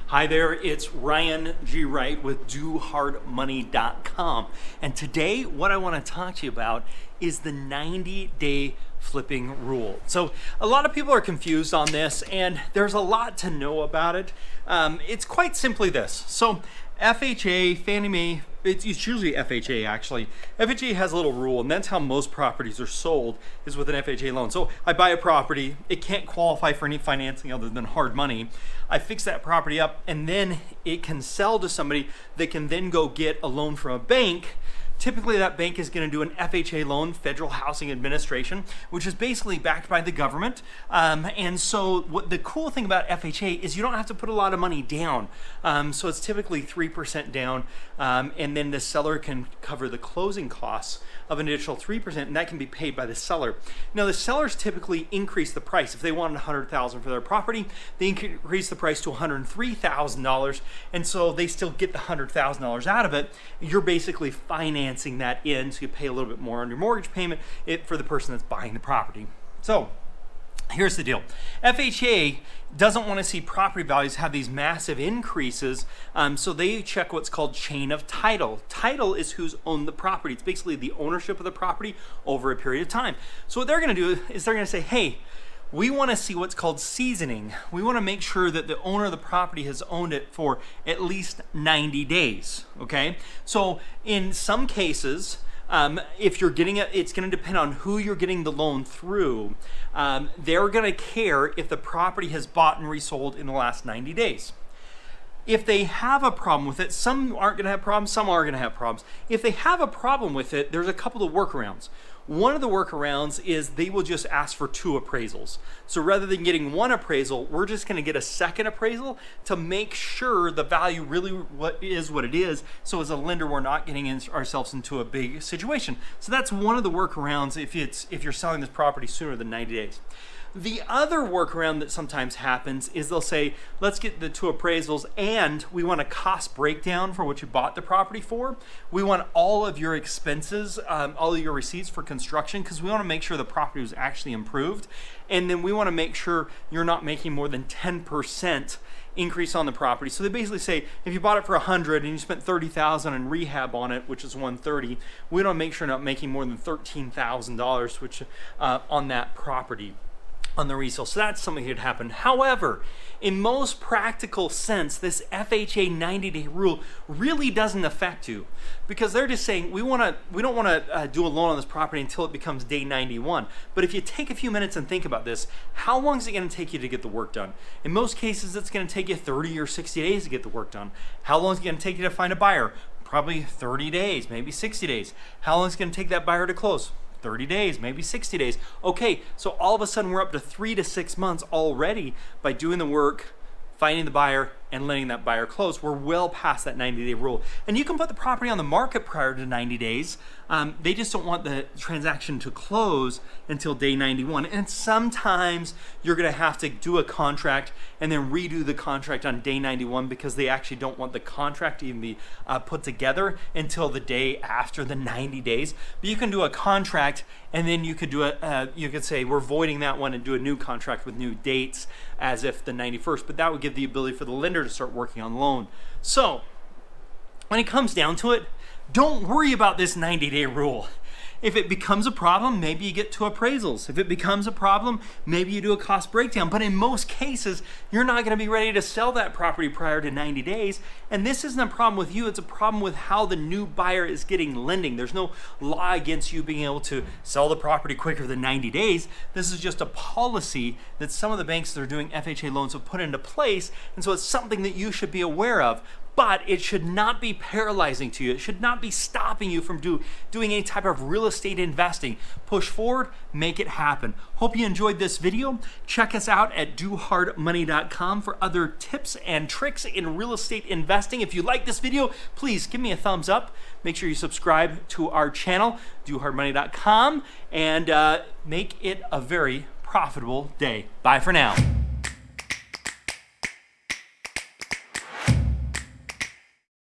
Hi there, it's Ryan G. Wright with DoHardMoney.com. And today, what I want to talk to you about is the 90-day flipping rule. So a lot of people are confused on this, and there's a lot to know about it. It's quite simply this. So FHA, Fannie Mae, it's usually FHA actually. FHA has a little rule, and that's how most properties are sold, is with an FHA loan. So I buy a property, it can't qualify for any financing other than hard money. I fix that property up, and then it can sell to somebody that can then go get a loan from a bank. Typically that bank is going to do an FHA loan, Federal Housing Administration, which is basically backed by the government. And so what the cool thing about FHA is you don't have to put a lot of money down. So it's typically 3% down, and then the seller can cover the closing costs of an additional 3%, and that can be paid by the seller. Now the sellers typically increase the price. If they wanted $100,000 for their property, they increase the price to $103,000, and so they still get the $100,000 out of it. You're basically financing that in, so you pay a little bit more on your mortgage payment for the person that's buying the property. So here's the deal. FHA doesn't want to see property values have these massive increases, so they check what's called chain of title. Title is who's owned the property. It's basically the ownership of the property over a period of time. So what they're going to do is they're going to say, hey, we want to see what's called seasoning. We want to make sure that the owner of the property has owned it for at least 90 days, okay? So in some cases, if you're getting it, it's going to depend on who you're getting the loan through. They're going to care if the property has bought and resold in the last 90 days. If they have a problem with it, some aren't going to have problems, some are going to have problems. If they have a problem with it, there's a couple of workarounds. One of the workarounds is they will just ask for 2 appraisals. So rather than getting 1 appraisal, we're just going to get a second appraisal to make sure the value really what it is. So as a lender, we're not getting ourselves into a big situation. So that's one of the workarounds if you're selling this property sooner than 90 days. The other workaround that sometimes happens is they'll say, let's get the 2 appraisals, and we want a cost breakdown for what you bought the property for. We want all of your expenses, all of your receipts for construction, because we want to make sure the property was actually improved. And then we want to make sure you're not making more than 10% increase on the property. So they basically say, if you bought it for $100 and you spent $30,000 in rehab on it, which is $130, we want to make sure you're not making more than $13,000, which on that property, on the resale. So that's something that could happen. However, in most practical sense, this FHA 90-day rule really doesn't affect you, because they're just saying we don't want to do a loan on this property until it becomes day 91. But if you take a few minutes and think about this, how long is it going to take you to get the work done? In most cases, it's going to take you 30 or 60 days to get the work done. How long is it going to take you to find a buyer? Probably 30 days, maybe 60 days. How long is it going to take that buyer to close? 30 days, maybe 60 days. Okay, so all of a sudden we're up to 3 to 6 months already by doing the work, finding the buyer, and letting that buyer close. We're well past that 90-day rule. And you can put the property on the market prior to 90 days. They just don't want the transaction to close until day 91. And sometimes you're going to have to do a contract and then redo the contract on day 91, because they actually don't want the contract to even be put together until the day after the 90 days. But you can do a contract, and then you could do you could say we're voiding that one and do a new contract with new dates as if the 91st. But that would give the ability for the lender to start working on the loan. So when it comes down to it, don't worry about this 90-day rule. If it becomes a problem, maybe you get 2 appraisals. If it becomes a problem, maybe you do a cost breakdown. But in most cases, you're not going to be ready to sell that property prior to 90 days. And this isn't a problem with you. It's a problem with how the new buyer is getting lending. There's no law against you being able to sell the property quicker than 90 days. This is just a policy that some of the banks that are doing FHA loans have put into place. And so it's something that you should be aware of. But it should not be paralyzing to you. It should not be stopping you from doing any type of real estate investing. Push forward, make it happen. Hope you enjoyed this video. Check us out at DoHardMoney.com for other tips and tricks in real estate investing. If you like this video, please give me a thumbs up. Make sure you subscribe to our channel, DoHardMoney.com, and make it a very profitable day. Bye for now.